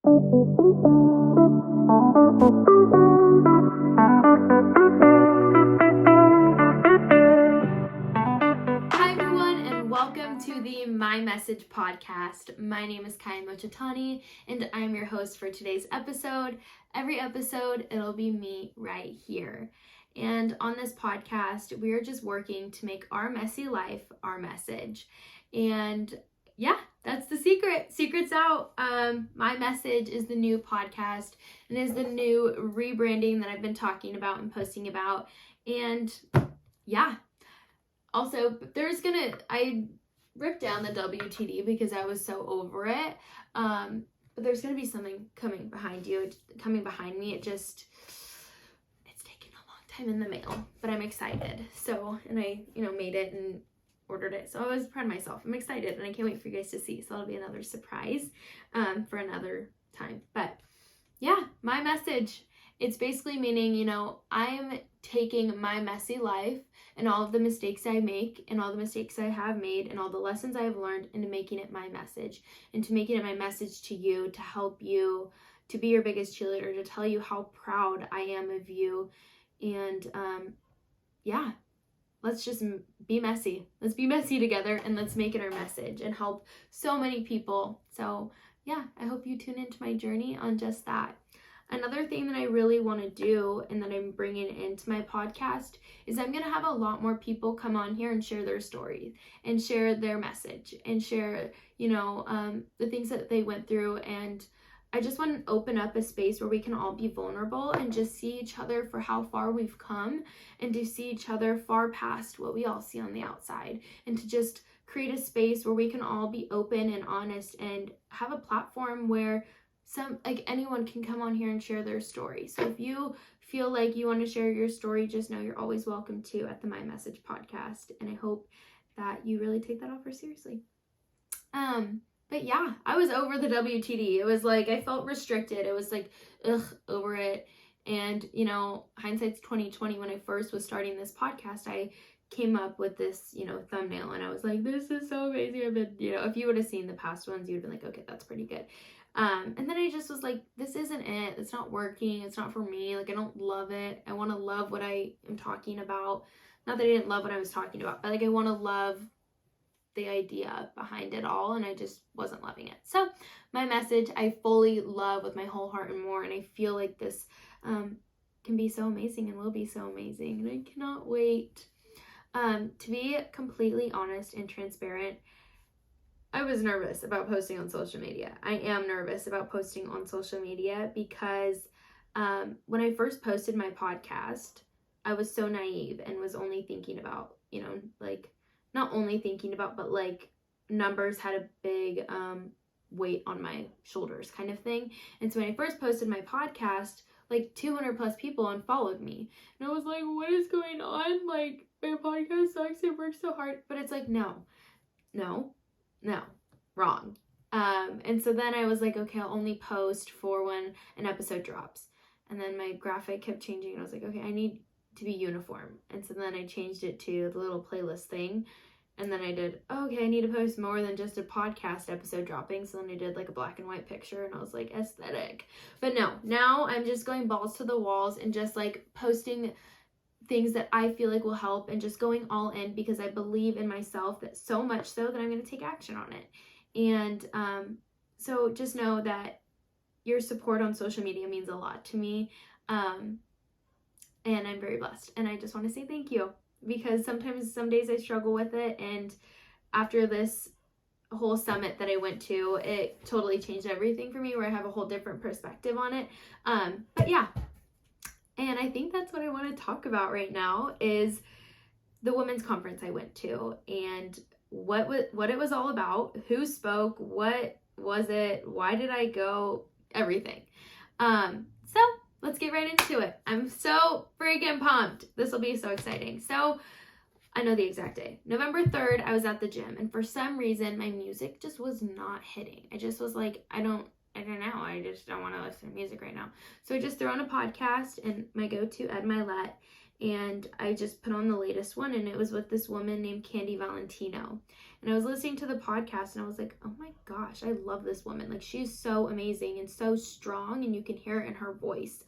Hi everyone, and welcome to the My Message podcast. My name is Kyia, and I'm your host for today's episode. Every episode, it'll be me right here. And on this podcast, we are just working to make our messy life our message. And yeah, that's the secret. Secret's out. My Message is the new podcast and is the new rebranding that I've been talking about and posting about. And yeah. Also, I ripped down the WTD because I was so over it. But there's gonna be something coming behind me. It's taking a long time in the mail, but I'm excited. So, and I, made it and ordered it. So I was proud of myself. I'm excited and I can't wait for you guys to see. So that'll be another surprise, for another time. But yeah, my message. It's basically meaning, I'm taking my messy life and all of the mistakes I make and all the mistakes I have made and all the lessons I have learned into making it my message, into making it my message to you, to help you, to be your biggest cheerleader, to tell you how proud I am of you. And yeah, let's just be messy. Let's be messy together and let's make it our message and help so many people. So yeah, I hope you tune into my journey on just that. Another thing that I really want to do and that I'm bringing into my podcast is I'm going to have a lot more people come on here and share their stories and share their message and share, the things that they went through. And I just want to open up a space where we can all be vulnerable and just see each other for how far we've come and to see each other far past what we all see on the outside, and to just create a space where we can all be open and honest and have a platform where anyone can come on here and share their story. So if you feel like you want to share your story, just know you're always welcome to at the My Message podcast. And I hope that you really take that offer seriously. But yeah, I was over the WTD. It was like, I felt restricted. It was like, over it. And, hindsight's 2020. When I first was starting this podcast, I came up with this, thumbnail, and I was like, this is so amazing. I've been, if you would have seen the past ones, you'd have been like, okay, that's pretty good. And then I just was like, this isn't it. It's not working. It's not for me. Like, I don't love it. I want to love what I am talking about. Not that I didn't love what I was talking about, but I want to love the idea behind it all, and I just wasn't loving it. So my message, I fully love with my whole heart and more, and I feel like this can be so amazing and will be so amazing, and I cannot wait. To be completely honest and transparent, I was nervous about posting on social media. I am nervous about posting on social media because when I first posted my podcast, I was so naive and was only thinking about, not only thinking about, but numbers had a big weight on my shoulders kind of thing. And so when I first posted my podcast, 200 plus people unfollowed me. And I was like, what is going on? My podcast sucks. I worked so hard. But it's like, no, wrong. And so then I was like, okay, I'll only post for when an episode drops. And then my graphic kept changing, and I was like, okay, I need to be uniform. And so then I changed it to the little playlist thing. And then I did, okay, I need to post more than just a podcast episode dropping. So then I did a black and white picture, and I was like, aesthetic. But no, now I'm just going balls to the walls and just posting things that I feel like will help, and just going all in because I believe in myself that so much so that I'm going to take action on it. And so just know that your support on social media means a lot to me. And I'm very blessed. And I just want to say thank you, because some days I struggle with it. And after this whole summit that I went to, it totally changed everything for me, where I have a whole different perspective on it. But yeah. And I think that's what I want to talk about right now is the women's conference I went to, and what it was all about, who spoke, what was it, why did I go, everything. So let's get right into it. I'm so freaking pumped. This will be so exciting. So I know the exact day. November 3rd, I was at the gym, and for some reason my music just was not hitting. I just was like, I don't know. I just don't want to listen to music right now. So I just threw on a podcast and my go-to Ed Milet, and I just put on the latest one, and it was with this woman named Candy Valentino. And I was listening to the podcast, and I was like, oh my gosh, I love this woman. Like, she's so amazing and so strong, and you can hear it in her voice.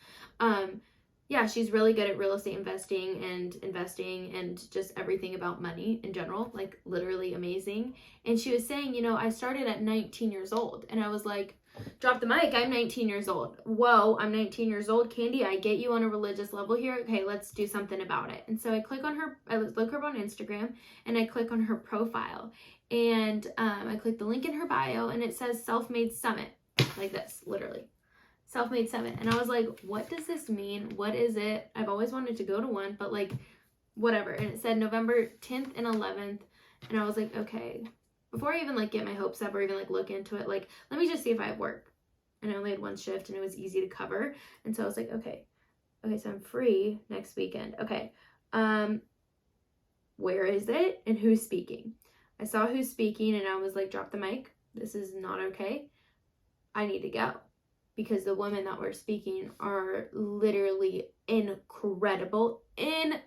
Yeah, she's really good at real estate investing and just everything about money in general, like literally amazing. And she was saying, I started at 19 years old, and I was like, drop the mic, I'm 19 years old. Whoa, I'm 19 years old. Candy, I get you on a religious level here. Okay, let's do something about it. And so I look her on Instagram, and I click on her profile, and I click the link in her bio, and it says Self-Made Summit, like this, literally. Self-Made Summit. And I was like, what does this mean? What is it? I've always wanted to go to one, but like, whatever. And it said November 10th and 11th. And I was like, okay, before I even like get my hopes up or even like look into it, like, let me just see if I have work. And I only had one shift, and it was easy to cover. And so I was like, okay, so I'm free next weekend. Okay. Where is it and who's speaking? I saw who's speaking, and I was like, drop the mic. This is not okay. I need to go. Because the women that were speaking are literally incredible. And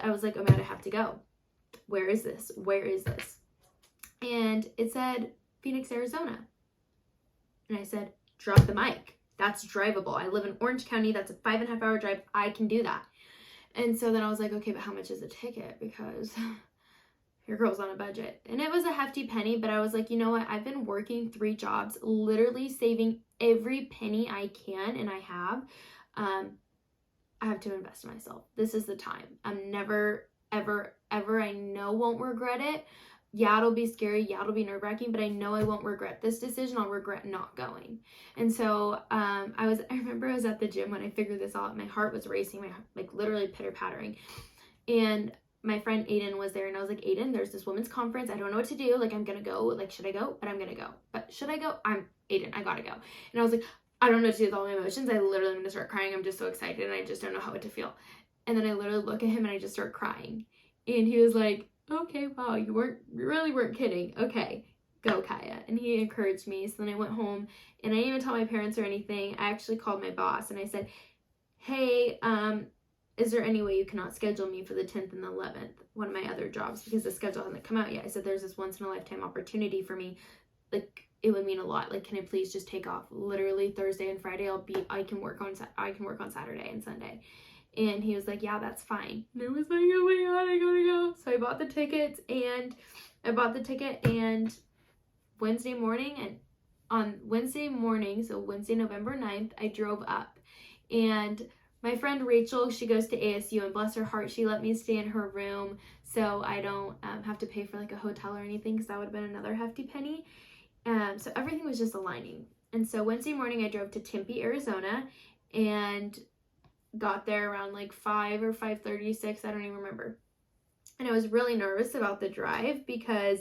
I was like, oh man, I have to go. Where is this? And it said Phoenix, Arizona. And I said, drop the mic. That's drivable. I live in Orange County. That's a 5.5 hour drive. I can do that. And so then I was like, okay, but how much is a ticket? Because your girl's on a budget. And it was a hefty penny, but I was like, you know what? I've been working 3 jobs, literally saving every penny I can, and I have. I have to invest in myself. This is the time. I'm never, ever, I know won't regret it. Yeah, it'll be scary. Yeah, it'll be nerve-wracking, but I know I won't regret this decision. I'll regret not going. And so I remember I was at the gym when I figured this out. My heart was racing, like literally pitter-pattering. And my friend Aiden was there, and I was like, Aiden, there's this women's conference. I don't know what to do. Like, I'm going to go. Like, should I go? But I'm going to go. But should I go? Aiden, I got to go. And I was like, I don't know what to do with all my emotions. I literally am going to start crying. I'm just so excited, and I just don't know how to feel. And then I literally look at him, and I just start crying. And he was like, okay, wow, you really weren't kidding. Okay, go, Kyia. And he encouraged me. So then I went home, and I didn't even tell my parents or anything. I actually called my boss, and I said, hey, is there any way you cannot schedule me for the 10th and the 11th, one of my other jobs, because the schedule hasn't come out yet. I said, there's this once in a lifetime opportunity for me. Like, it would mean a lot. Like, can I please just take off? Literally Thursday and Friday, I can work on Saturday and Sunday. And he was like, yeah, that's fine. And I was like, oh my God, I gotta go. So I bought the ticket, and Wednesday morning, and on Wednesday morning, so Wednesday, November 9th, I drove up. And my friend Rachel, she goes to ASU, and bless her heart, she let me stay in her room so I don't have to pay for like a hotel or anything, because that would have been another hefty penny. So everything was just aligning. And so Wednesday morning I drove to Tempe, Arizona, and got there around like 5 or 5:36, I don't even remember. And I was really nervous about the drive because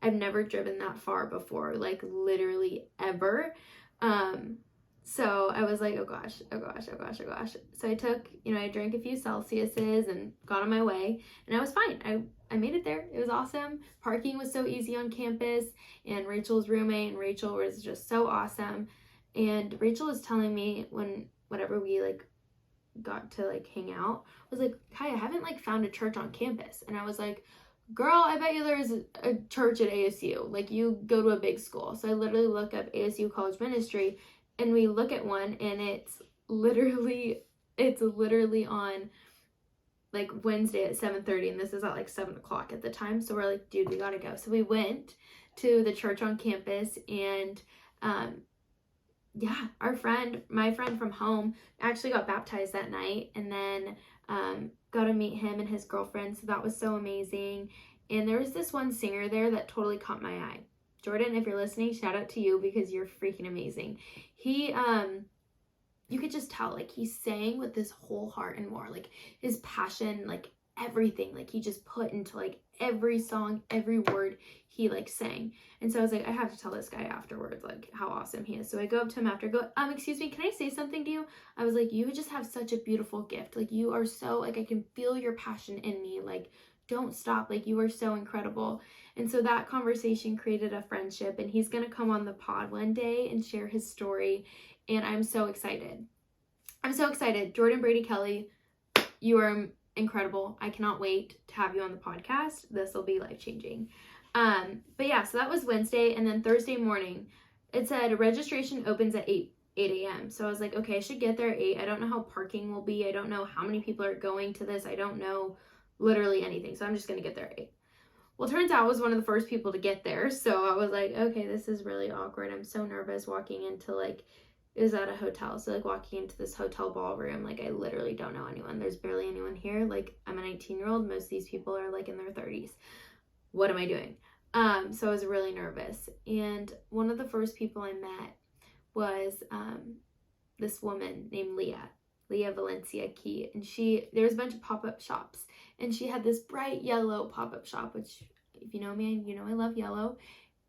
I've never driven that far before, like literally ever. So I was like, oh gosh. So I took, I drank a few Celsiuses and got on my way, and I was fine. I made it there. It was awesome. Parking was so easy on campus, and Rachel's roommate, and Rachel was just so awesome. And Rachel was telling me whenever we like got to like hang out, was like, Kyia, I haven't like found a church on campus. And I was like, girl, I bet you there's a church at ASU. Like, you go to a big school. So I literally look up ASU College Ministry, and we look at one, and it's literally on like Wednesday at 7:30, and this is at like 7 o'clock at the time. So we're like, dude, we gotta go. So we went to the church on campus, and yeah, my friend from home actually got baptized that night, and then got to meet him and his girlfriend. So that was so amazing. And there was this one singer there that totally caught my eye. Jordan, if you're listening, shout out to you, because you're freaking amazing. He, you could just tell, like, he sang with his whole heart and more, like his passion, like everything, like he just put into like every song, every word he like sang. And so I was like, I have to tell this guy afterwards, like, how awesome he is. So I go up to him after, excuse me, can I say something to you? I was like, you just have such a beautiful gift. Like, you are so, like, I can feel your passion in me. Like, don't stop. Like, you are so incredible. And so that conversation created a friendship, and he's going to come on the pod one day and share his story. And I'm so excited. Jordan Brady Kelly, You are incredible. I cannot wait to have you on the podcast. This will be life-changing. But yeah, so that was Wednesday. And then Thursday morning, it said registration opens at 8 a.m. So I was like, okay, I should get there at 8. I don't know how parking will be. I don't know how many people are going to this. I don't know literally anything. So I'm just going to get there at 8. Well, turns out I was one of the first people to get there. So I was like, okay, this is really awkward. I'm so nervous walking into like, it was at a hotel. So like walking into this hotel ballroom, like I literally don't know anyone. There's barely anyone here. Like I'm a 19-year-old. Most of these people are like in their 30s. What am I doing? So I was really nervous. And one of the first people I met was this woman named Leah Valencia Key. And there was a bunch of pop-up shops. And she had this bright yellow pop-up shop, which if you know me, you know I love yellow.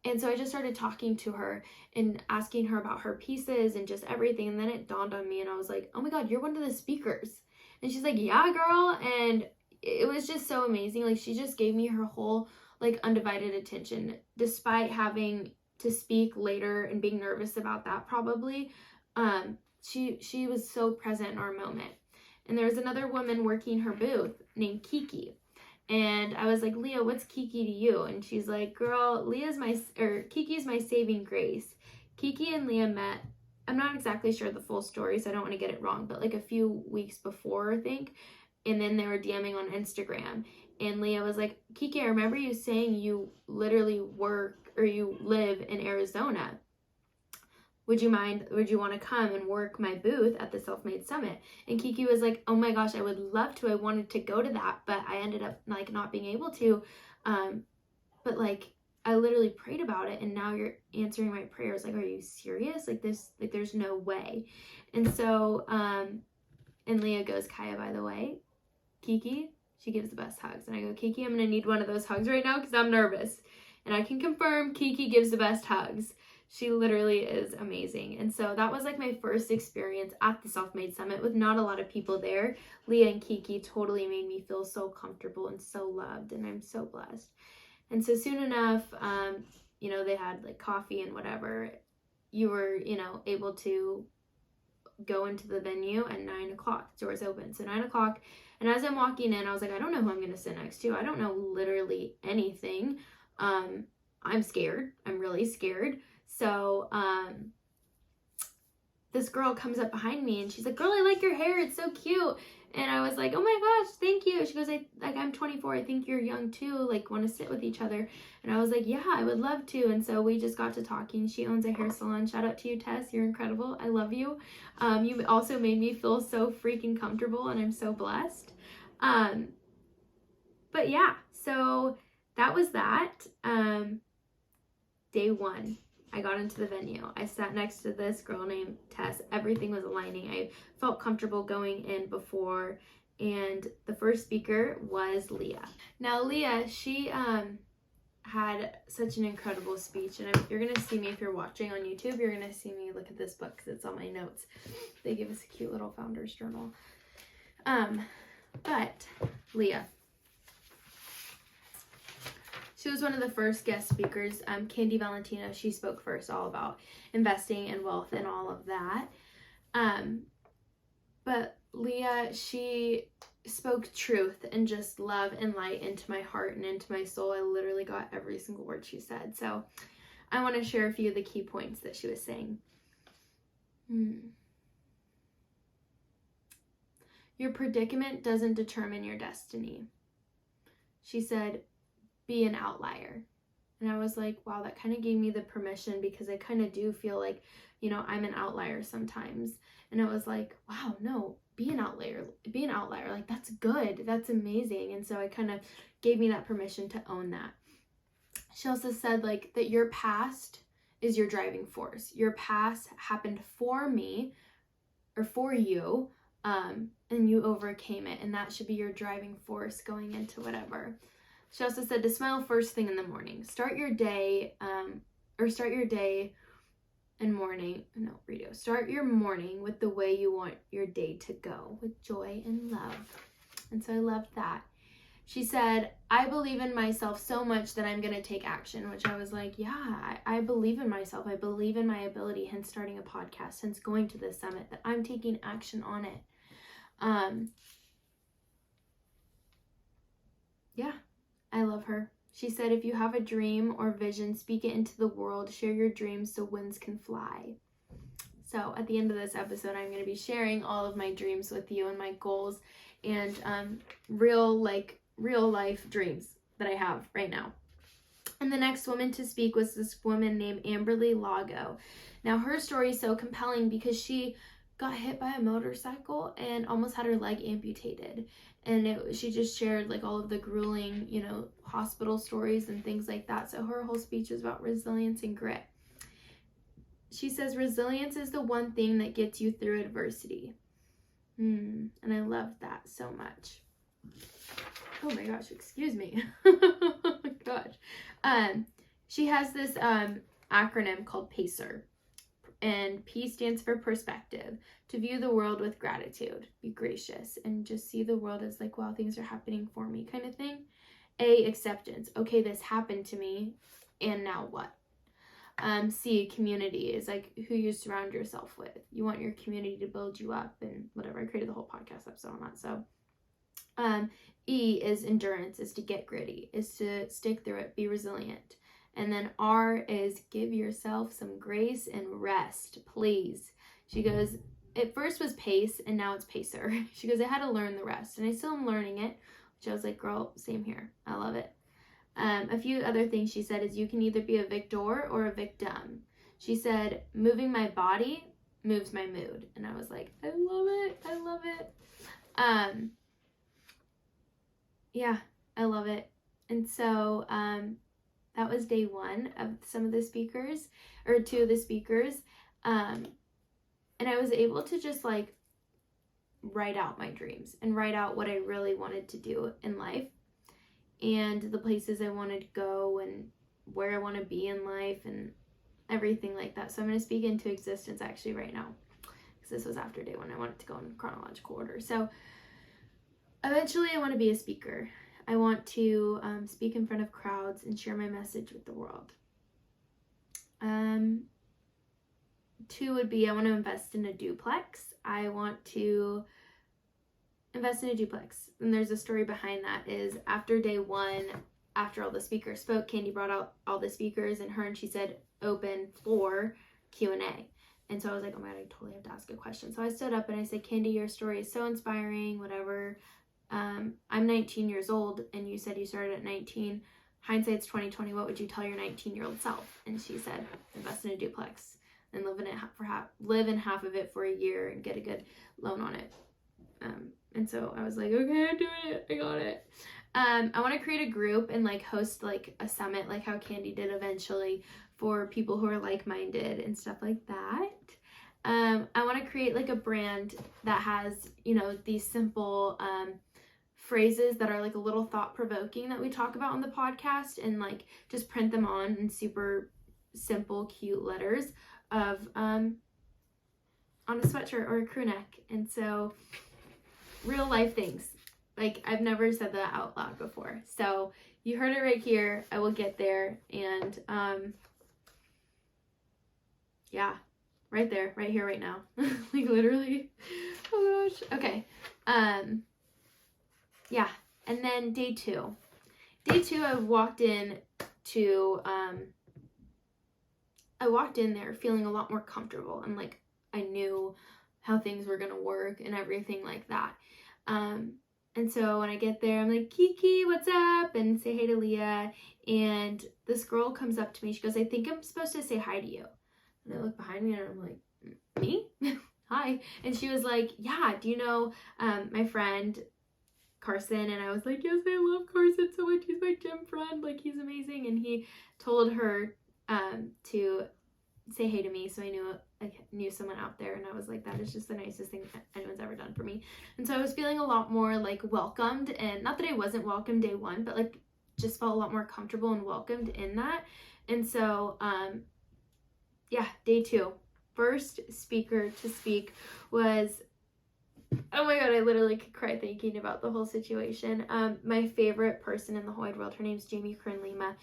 And so I just started talking to her and asking her about her pieces and just everything. And then it dawned on me and I was like, oh my God, you're one of the speakers. And she's like, yeah, girl. And it was just so amazing. Like she just gave me her whole like undivided attention, despite having to speak later and being nervous about that probably. She was so present in our moment. And there was another woman working her booth named Kiki. And I was like, Leah, what's Kiki to you? And she's like, girl, Kiki's my saving grace. Kiki and Leah met, I'm not exactly sure the full story, so I don't want to get it wrong, but like a few weeks before, I think. And then they were DMing on Instagram. And Leah was like, Kiki, I remember you saying you literally you live in Arizona. Would you want to come and work my booth at the Self-Made Summit? And Kiki was like, oh my gosh, I would love to. I wanted to go to that, but I ended up like not being able to. But like, I literally prayed about it and now you're answering my prayers. Like, are you serious? Like this, like there's no way. And so, and Leah goes, Kyia, by the way, Kiki, she gives the best hugs. And I go, Kiki, I'm going to need one of those hugs right now because I'm nervous. And I can confirm Kiki gives the best hugs. She literally is amazing. And so that was like my first experience at the Self-Made Summit with not a lot of people there. Leah and Kiki totally made me feel so comfortable and so loved, and I'm so blessed. And so soon enough, they had like coffee and whatever. You were, able to go into the venue at 9 o'clock. Doors open. So 9 o'clock. And as I'm walking in, I was like, I don't know who I'm going to sit next to. I don't know literally anything. I'm scared. I'm really scared. So, this girl comes up behind me and she's like, girl, I like your hair. It's so cute. And I was like, oh my gosh, thank you. She goes, I'm 24. I think you're young too. Like, want to sit with each other. And I was like, yeah, I would love to. And so we just got to talking. She owns a hair salon. Shout out to you, Tess. You're incredible. I love you. You also made me feel so freaking comfortable and I'm so blessed. But yeah, so that was that. Day one. I got into the venue. I sat next to this girl named Tess. Everything was aligning. I felt comfortable going in before. And the first speaker was Leah. Now, Leah, she had such an incredible speech. And you're going to see me, if you're watching on YouTube, you're going to see me look at this book because it's on my notes. They give us a cute little founder's journal. But Leah. She was one of the first guest speakers. Candy Valentino, she spoke first, all about investing and wealth and all of that. But Leah, she spoke truth and just love and light into my heart and into my soul. I literally got every single word she said. So I want to share a few of the key points that she was saying. Your predicament doesn't determine your destiny. She said, be an outlier. And I was like, wow, that kind of gave me the permission because I kind of do feel like, I'm an outlier sometimes. And I was like, wow, no, be an outlier. Like, that's good. That's amazing. And so I kind of gave me that permission to own that. She also said like that your past is your driving force. Your past happened for me or for you, and you overcame it. And that should be your driving force going into whatever. She also said to smile first thing in the morning. Start your day with the way you want your day to go, with joy and love. And so I loved that. She said, I believe in myself so much that I'm going to take action, which I was like, yeah, I believe in myself. I believe in my ability, hence starting a podcast, hence going to this summit, that I'm taking action on it. yeah, I love her. She said, if you have a dream or vision, speak it into the world. Share your dreams so winds can fly. So at the end of this episode, I'm going to be sharing all of my dreams with you and my goals and real life dreams that I have right now. And the next woman to speak was this woman named Amberly Lago. Now her story is so compelling because she got hit by a motorcycle and almost had her leg amputated. And she just shared like all of the grueling, hospital stories and things like that. So her whole speech was about resilience and grit. She says, resilience is the one thing that gets you through adversity. And I love that so much. Oh my gosh, excuse me. Oh my gosh. She has this acronym called PACER. And P stands for perspective. To view the world with gratitude. Be gracious. And just see the world as like, wow, things are happening for me kind of thing. A, acceptance. Okay, this happened to me. And now what? C, community is like who you surround yourself with. You want your community to build you up and whatever. I created the whole podcast episode on that. So E is endurance, is to get gritty, is to stick through it, be resilient. And then R is give yourself some grace and rest, please. She goes, it first was pace and now it's pacer. She goes, I had to learn the rest and I still am learning it, which I was like, girl, same here. I love it. A few other things she said is you can either be a victor or a victim. She said, moving my body moves my mood. And I was like, I love it. I love it. Yeah, I love it. And so that was day one of some of the speakers, or two of the speakers. And I was able to just like write out my dreams and write out what I really wanted to do in life and the places I wanted to go and where I want to be in life and everything like that. So I'm going to speak into existence actually right now because this was after day one. I wanted to go in chronological order. So eventually I want to be a speaker. I want to speak in front of crowds and share my message with the world. 2 would be I want to invest in a duplex. I want to invest in a duplex. And there's a story behind that is after day one, after all the speakers spoke, Candy brought out all the speakers and she said, open floor Q&A. And so I was like, oh my God, I totally have to ask a question. So I stood up and I said, Candy, your story is so inspiring, whatever. I'm 19 years old and you said you started at 19. Hindsight's 2020. What would you tell your 19-year-old self? And she said, invest in a duplex and live in half of it for a year and get a good loan on it. And so I was like, okay, I'm doing it. I got it. I want to create a group and like host like a summit like how Candy did eventually for people who are like-minded and stuff like that. I want to create like a brand that has, these simple phrases that are like a little thought-provoking that we talk about on the podcast and like just print them on in super simple, cute letters of on a sweatshirt or a crew neck. And so real life things. Like I've never said that out loud before. So you heard it right here. I will get there. And yeah, right there, right here, right now. Like literally. Oh gosh. Okay. Yeah. And then day 2. Day 2, I walked in there feeling a lot more comfortable and like I knew how things were gonna work and everything like that. And so when I get there, I'm like, Kiki, what's up? And say hey to Leah. And this girl comes up to me. She goes, I think I'm supposed to say hi to you. And I look behind me and I'm like, me? Hi. And she was like, yeah, do you know my friend Carson? And I was like, yes, I love Carson so much. He's my gym friend. Like, he's amazing. And he told her to say hey to me, so I knew someone out there, and I was like, that is just the nicest thing anyone's ever done for me. And so I was feeling a lot more like welcomed, and not that I wasn't welcomed day 1, but like just felt a lot more comfortable and welcomed in that. And so yeah, day 2, first speaker to speak was, oh my God, I literally could cry thinking about the whole situation. My favorite person in the whole wide world, her name's Jamie Kern Lima.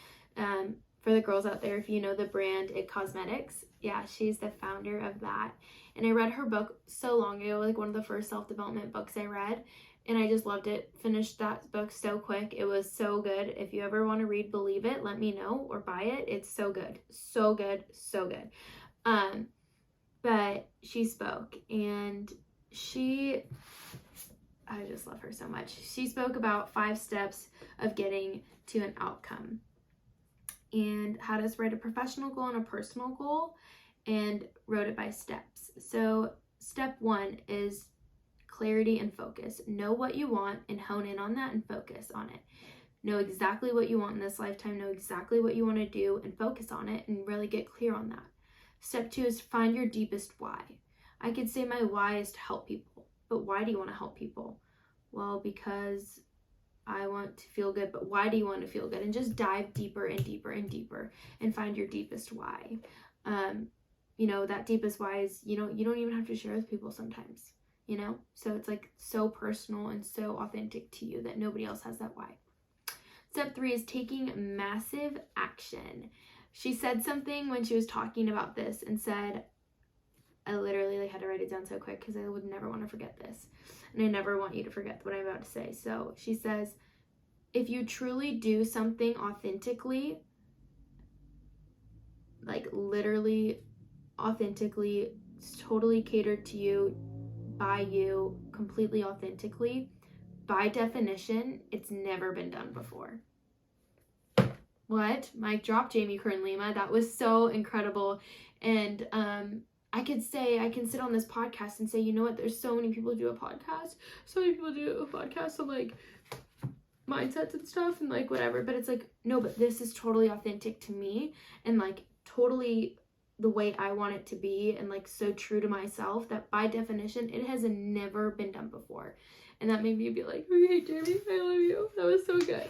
For the girls out there, if you know the brand It Cosmetics, yeah, she's the founder of that. And I read her book so long ago, like one of the first self-development books I read. And I just loved it. Finished that book so quick. It was so good. If you ever want to read Believe It, let me know, or buy it. It's so good. So good. So good. But she spoke, and I just love her so much. She spoke about 5 steps of getting to an outcome, and had us write a professional goal and a personal goal, and wrote it by steps. So step 1 is clarity and focus. Know what you want and hone in on that and focus on it. Know exactly what you want in this lifetime. Know exactly what you want to do and focus on it, and really get clear on that. Step 2 is find your deepest why. I could say my why is to help people, but why do you want to help people? Well, because I want to feel good, but why do you want to feel good? And just dive deeper and deeper and deeper and find your deepest why. That deepest why is, you don't even have to share with people sometimes, so it's like so personal and so authentic to you that nobody else has that why. Step 3 is taking massive action. She said something when she was talking about this and said, I literally had to write it down so quick because I would never want to forget this. And I never want you to forget what I'm about to say. So she says, if you truly do something authentically, like literally authentically, totally catered to you, by you, completely authentically, by definition, it's never been done before. What? Mic drop, Jamie Kern Lima. That was so incredible. And I can sit on this podcast and say, you know what, there's so many people who do a podcast. So many people do a podcast on like mindsets and stuff and like whatever. But it's like, no, but this is totally authentic to me and like totally the way I want it to be, and like so true to myself that by definition, it has never been done before. And that made me be like, okay, Jamie, I love you. That was so good.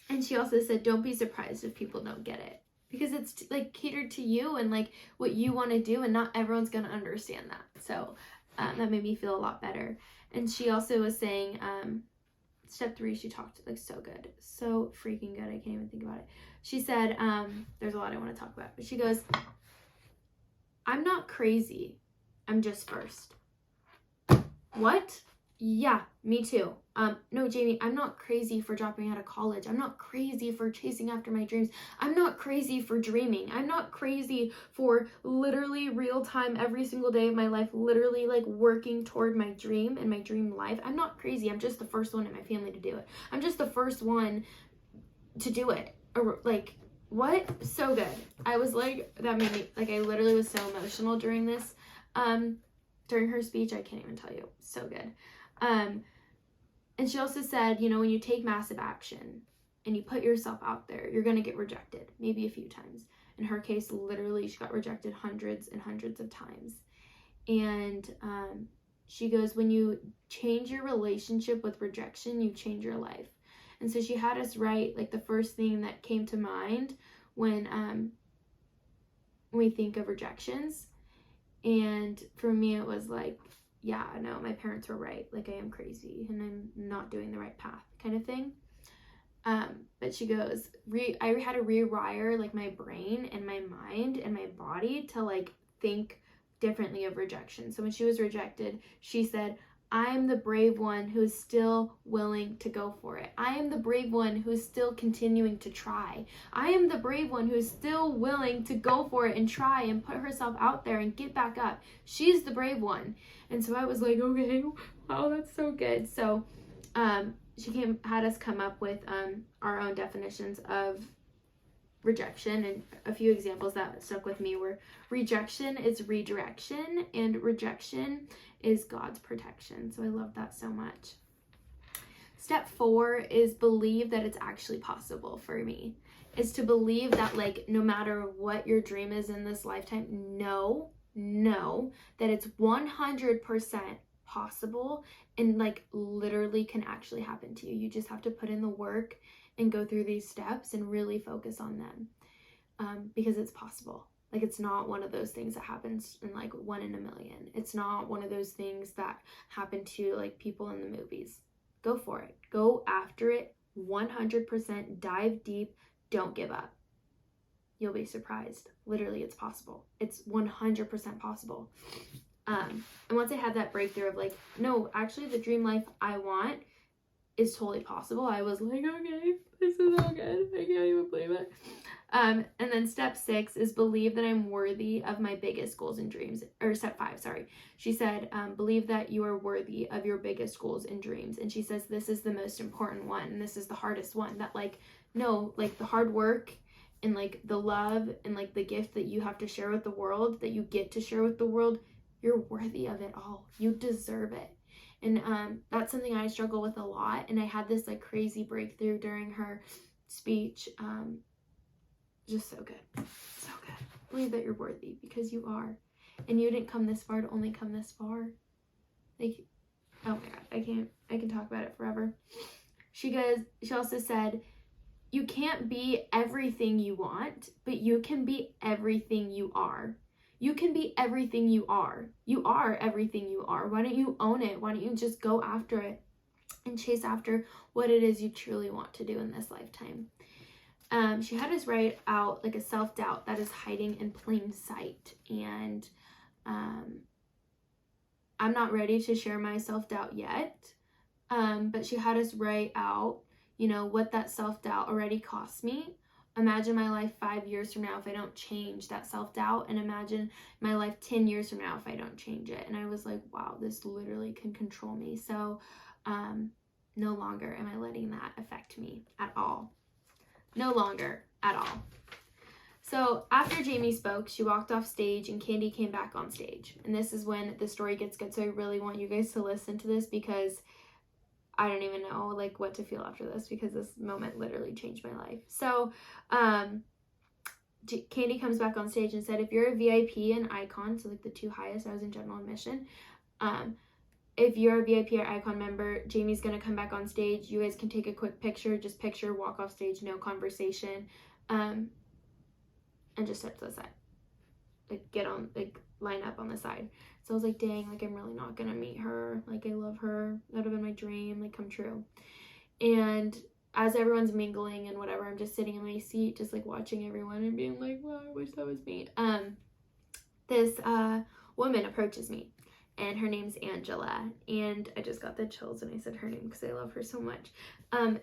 And she also said, don't be surprised if people don't get it, because it's like catered to you and like what you want to do, and not everyone's going to understand that. So that made me feel a lot better. And she also was saying, step 3, she talked like so good, so freaking good. I can't even think about it. She said, there's a lot I want to talk about, but she goes, I'm not crazy. I'm just first. What? Yeah, me too. No, Jamie, I'm not crazy for dropping out of college. I'm not crazy for chasing after my dreams. I'm not crazy for dreaming. I'm not crazy for literally real time every single day of my life, literally like working toward my dream and my dream life. I'm not crazy. I'm just the first one in my family to do it. I'm just the first one to do it. Or like, what? So good. I was like, that made me, like, I literally was so emotional during this, during her speech. I can't even tell you. So good. And she also said, when you take massive action and you put yourself out there, you're going to get rejected, maybe a few times. In her case, literally, she got rejected hundreds and hundreds of times. And she goes, when you change your relationship with rejection, you change your life. And so she had us write like the first thing that came to mind when we think of rejections. And for me, it was like, yeah, no, my parents were right. Like, I am crazy and I'm not doing the right path kind of thing. But she goes, I had to rewire like my brain and my mind and my body to like think differently of rejection. So when she was rejected, she said, I am the brave one who is still willing to go for it. I am the brave one who is still continuing to try. I am the brave one who is still willing to go for it and try and put herself out there and get back up. She's the brave one. And so I was like, okay, wow, that's so good. So she had us come up with our own definitions of rejection, and a few examples that stuck with me were rejection is redirection and rejection is God's protection. So I love that so much. Step 4 is believe that it's actually possible for me. Is to believe that like no matter what your dream is in this lifetime, know that it's 100% possible and like literally can actually happen to you. You just have to put in the work and go through these steps and really focus on them, because it's possible. Like, it's not one of those things that happens in like 1 in a million. It's not one of those things that happen to like people in the movies. Go for it. Go after it 100%. Dive deep. Don't give up. You'll be surprised. Literally, it's possible. It's 100% possible. And once I had that breakthrough of like, no, actually the dream life I want is totally possible, I was like, okay, this is all good. I can't even believe it. And then step 6 is believe that I'm worthy of my biggest goals and dreams. Or step 5, sorry. She said, believe that you are worthy of your biggest goals and dreams. And she says, this is the most important one. And this is the hardest one. That like, no, like the hard work and like the love and like the gift that you have to share with the world, that you get to share with the world, you're worthy of it all. You deserve it. And that's something I struggle with a lot. And I had this like crazy breakthrough during her speech. Just so good. So good. Believe that you're worthy, because you are. And you didn't come this far to only come this far. Like, oh my God, I can talk about it forever. She also said, you can't be everything you want, but you can be everything you are. You can be everything you are. You are everything you are. Why don't you own it? Why don't you just go after it and chase after what it is you truly want to do in this lifetime? She had us write out like a self-doubt that is hiding in plain sight. And I'm not ready to share my self-doubt yet. But she had us write out, you know, what that self-doubt already cost me. Imagine my life 5 years from now if I don't change that self-doubt, and imagine my life 10 years from now if I don't change it. And I was like, wow, this literally can control me. So no longer am I letting that affect me at all. No longer at all. So after Jamie spoke, she walked off stage and Candy came back on stage. And this is when the story gets good. So I really want you guys to listen to this, because I don't even know like what to feel after this, because this moment literally changed my life. So Candy comes back on stage and said, if you're a VIP and icon, so like the 2 highest, I was in general admission, if you're a VIP or icon member, Jamie's gonna come back on stage. You guys can take a quick picture, just picture, walk off stage, no conversation, and just sit to the side, like get on, like line up on the side. So I was like, dang, like I'm really not gonna meet her. Like I love her. That would have been my dream, like come true. And as everyone's mingling and whatever, I'm just sitting in my seat, just like watching everyone and being like, wow, I wish that was me. This woman approaches me, and her name's Angela. And I just got the chills when I said her name because I love her so much.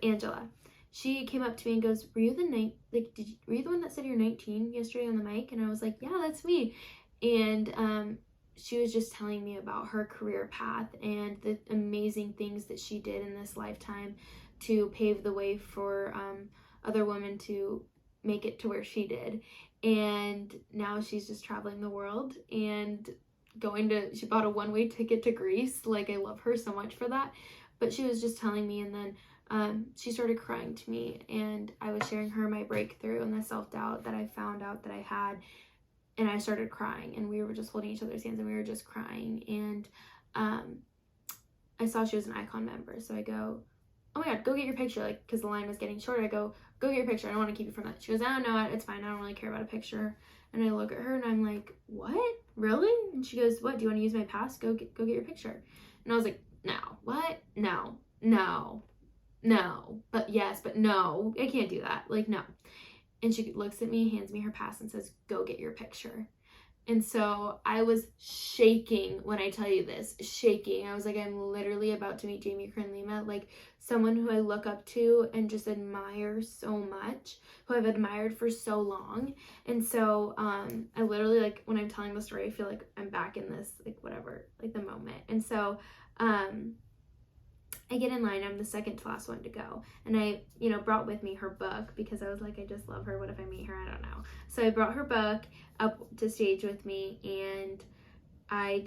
Angela. She came up to me and goes, were you the one that said you're 19 yesterday on the mic? And I was like, yeah, that's me. And she was just telling me about her career path and the amazing things that she did in this lifetime to pave the way for other women to make it to where she did. And now she's just traveling the world and she bought a one-way ticket to Greece. Like, I love her so much for that. But she was just telling me, and then she started crying to me, and I was sharing her my breakthrough and the self-doubt that I found out that I had, and I started crying, and we were just holding each other's hands and we were just crying. And I saw she was an icon member, so I go, oh my God, go get your picture, like, because the line was getting shorter. I go get your picture, I don't want to keep you from that. She goes, oh no, it's fine, I don't really care about a picture. And I look at her and I'm like, what, really? And she goes, what, do you want to use my pass? Go get your picture. And I was like, no, what? No, but yes, but no, I can't do that, like, no. And she looks at me, hands me her pass, and says, go get your picture. And so I was shaking when I tell you this, shaking. I was like, I'm literally about to meet Jamie Kern-Lima, like someone who I look up to and just admire so much, who I've admired for so long. And so I literally, like, when I'm telling the story, I feel like I'm back in this, like, whatever, like the moment. And so I get in line, I'm the second to last one to go, and I, brought with me her book because I was like, I just love her, what if I meet her, I don't know. So I brought her book up to stage with me, and I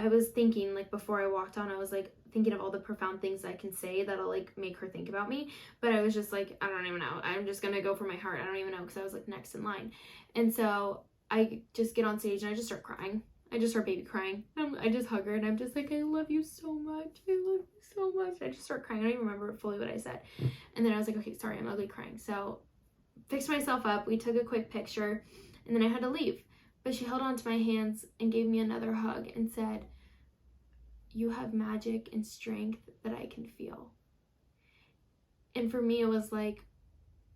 was thinking, like, before I walked on, I was like thinking of all the profound things I can say that'll like make her think about me, but I was just like, I don't even know, I'm just gonna go for my heart, I don't even know, because I was like next in line. And so I just get on stage and I just start crying. I just start baby crying. I just hug her and I'm just like, I love you so much. I love you so much. I just start crying. I don't even remember fully what I said. And then I was like, okay, sorry, I'm ugly crying. So fixed myself up. We took a quick picture and then I had to leave. But she held on to my hands and gave me another hug and said, you have magic and strength that I can feel. And for me, it was like,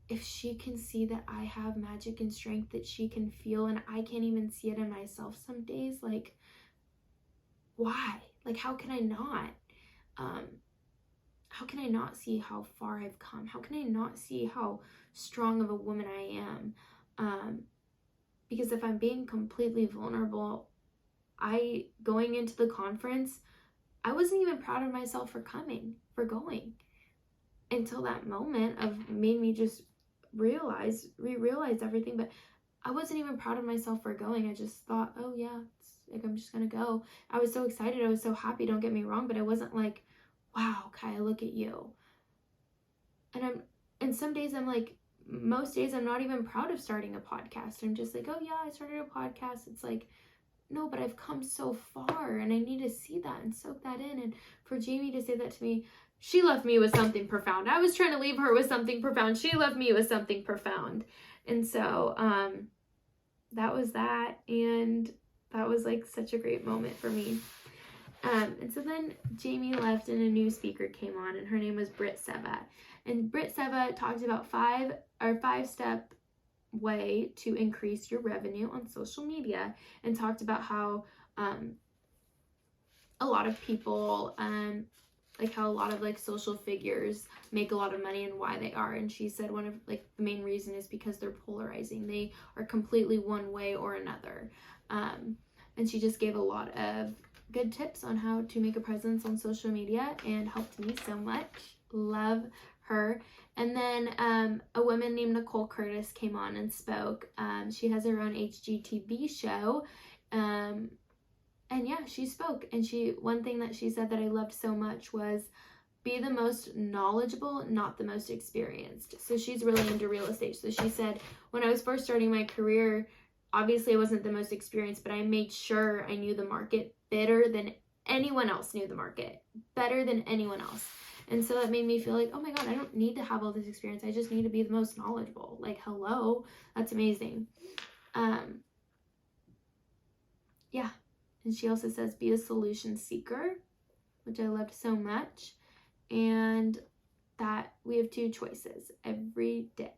if she can see that I have magic and strength that she can feel, and I can't even see it in myself some days, like, why? Like, how can I not? How can I not see how far I've come? How can I not see how strong of a woman I am? Because if I'm being completely vulnerable, going into the conference, I wasn't even proud of myself for going, until that moment of made me just realize everything. But I wasn't even proud of myself for going. I just thought, oh yeah, it's like, I'm just gonna go. I was so excited. I was so happy. Don't get me wrong, but I wasn't like, wow, Kyia, look at you. And some days I'm like, most days I'm not even proud of starting a podcast. I'm just like, oh yeah, I started a podcast. It's like, no, but I've come so far, and I need to see that and soak that in. And for Jamie to say that to me, she left me with something profound. I was trying to leave her with something profound. She left me with something profound. And so that was that. And that was like such a great moment for me. And so then Jamie left and a new speaker came on, and her name was Britt Seva. And Britt Seva talked about five-step way to increase your revenue on social media, and talked about how a lot of people how a lot of like social figures make a lot of money and why they are. And she said one of like the main reason is because they're polarizing. They are completely one way or another. And she just gave a lot of good tips on how to make a presence on social media, and helped me so much. Love her. And then a woman named Nicole Curtis came on and spoke. She has her own HGTV show. And yeah, she spoke. And one thing that she said that I loved so much was, be the most knowledgeable, not the most experienced. So she's really into real estate. So she said, when I was first starting my career, obviously I wasn't the most experienced, but I made sure I knew the market better than anyone else knew the market. Better than anyone else. And so that made me feel like, oh my God, I don't need to have all this experience. I just need to be the most knowledgeable. Like, hello, that's amazing. Yeah. And she also says, be a solution seeker, which I loved so much. And that we have two choices every day.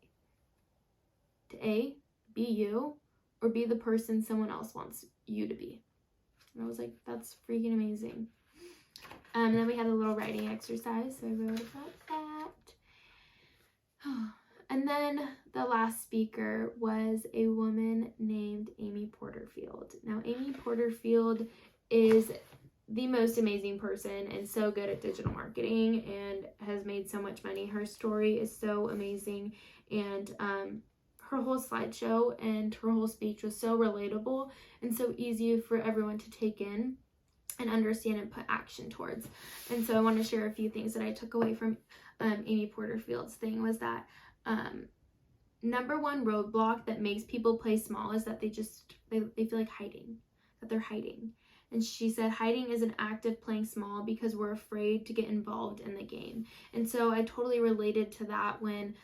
To A, be you, or be the person someone else wants you to be. And I was like, that's freaking amazing. And then we had a little writing exercise, so I wrote about that. And then the last speaker was a woman named Amy Porterfield. Now, Amy Porterfield is the most amazing person and so good at digital marketing and has made so much money. Her story is so amazing, and her whole slideshow and her whole speech was so relatable and so easy for everyone to take in and understand and put action towards. And so I want to share a few things that I took away from Amy Porterfield's thing. Was that number one roadblock that makes people play small is that they feel like hiding, that they're hiding. And she said hiding is an act of playing small because we're afraid to get involved in the game. And so I totally related to that when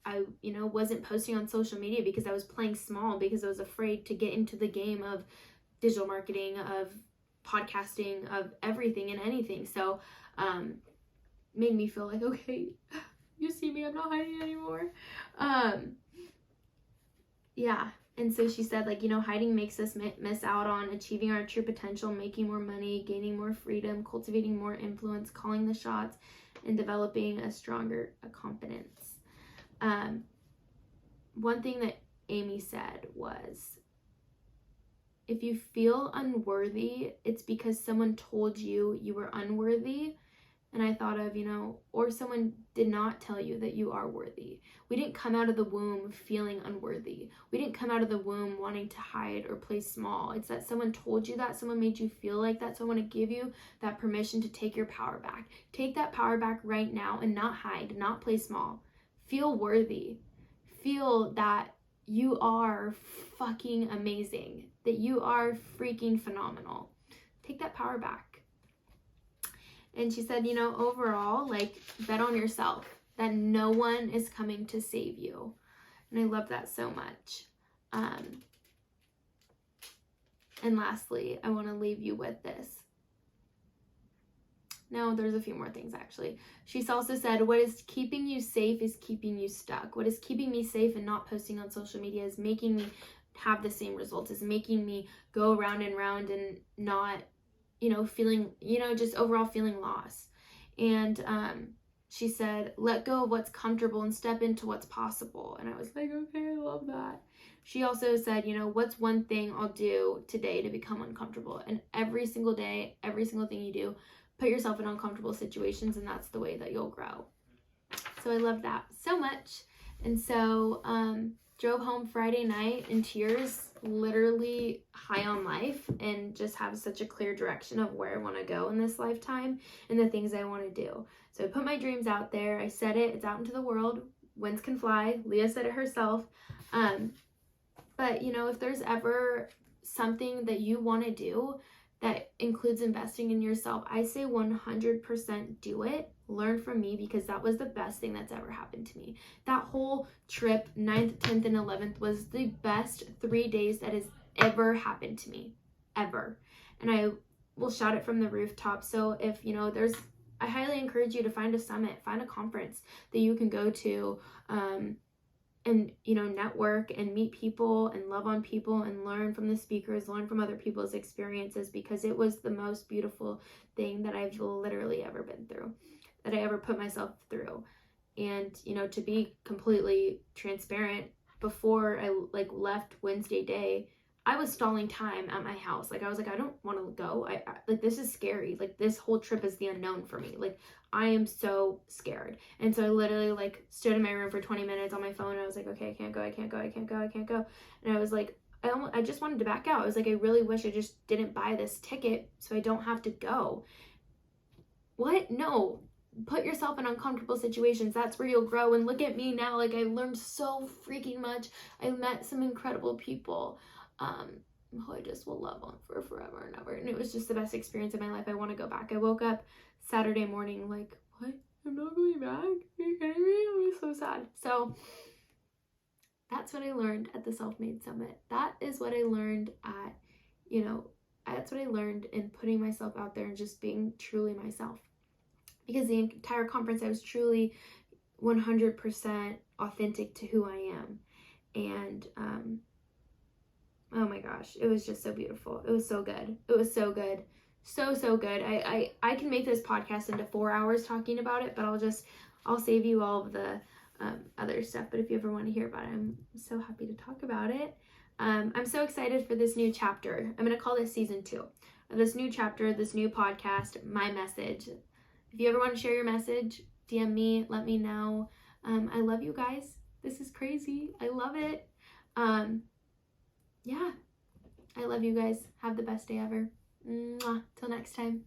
I wasn't posting on social media, because I was playing small, because I was afraid to get into the game of digital marketing, of podcasting, of everything and anything. So made me feel like, okay, you see me, I'm not hiding anymore. Yeah. And so she said, hiding makes us miss out on achieving our true potential, making more money, gaining more freedom, cultivating more influence, calling the shots, and developing a stronger confidence. One thing that Amy said was, if you feel unworthy, it's because someone told you you were unworthy. And I thought of, or someone did not tell you that you are worthy. We didn't come out of the womb feeling unworthy. We didn't come out of the womb wanting to hide or play small. It's that someone told you that, someone made you feel like that. So I want to give you that permission to take your power back. Take that power back right now and not hide, not play small. Feel worthy. Feel that you are fucking amazing, that you are freaking phenomenal. Take that power back. And she said, overall, bet on yourself, that no one is coming to save you. And I love that so much. And lastly, I want to leave you with this. No, there's a few more things actually. She's also said, what is keeping you safe is keeping you stuck. What is keeping me safe and not posting on social media is making me have the same results, is making me go round and round and not, feeling, just overall feeling lost. And she said, let go of what's comfortable and step into what's possible. And I was like, okay, I love that. She also said, what's one thing I'll do today to become uncomfortable? And every single day, every single thing you do, put yourself in uncomfortable situations, and that's the way that you'll grow. So I love that so much. And so drove home Friday night in tears, literally high on life, and just have such a clear direction of where I want to go in this lifetime and the things I want to do. So I put my dreams out there. I said it. It's out into the world. Winds can fly. Leah said it herself. But, if there's ever something that you want to do that includes investing in yourself, I say 100% do it. Learn from me, because that was the best thing that's ever happened to me. That whole trip, 9th, 10th, and 11th, was the best 3 days that has ever happened to me, ever. And I will shout it from the rooftop. So if, I highly encourage you to find a summit, find a conference that you can go to, and network and meet people and love on people and learn from the speakers, learn from other people's experiences, because it was the most beautiful thing that I've literally ever been through, that I ever put myself through. And to be completely transparent, before I left Wednesday day, I was stalling time at my house. I was like, I don't want to go. I this is scary. This whole trip is the unknown for me. I am so scared. And so I literally stood in my room for 20 minutes on my phone. And I was like, okay, I can't go. And I was like, I just wanted to back out. I was like, I really wish I just didn't buy this ticket so I don't have to go. What? No. Put yourself in uncomfortable situations. That's where you'll grow. And look at me now. I learned so freaking much. I met some incredible people. Who I just will love on for forever and ever. And it was just the best experience of my life. I want to go back. I woke up Saturday morning what? I'm not going back? Are you kidding me? I was so sad. So that's what I learned at the Self-Made Summit. That is what I learned at, that's what I learned in putting myself out there and just being truly myself. Because the entire conference, I was truly 100% authentic to who I am. And, oh my gosh, it was just so beautiful. It was so good. It was so good. So good. I can make this podcast into 4 hours talking about it, but I'll save you all of the other stuff. But if you ever want to hear about it, I'm so happy to talk about it. I'm so excited for this new chapter. I'm going to call this season 2. This new chapter, this new podcast, my message. If you ever want to share your message, DM me, let me know. I love you guys. This is crazy. I love it. Yeah, I love you guys. Have the best day ever. Mwah. Till next time.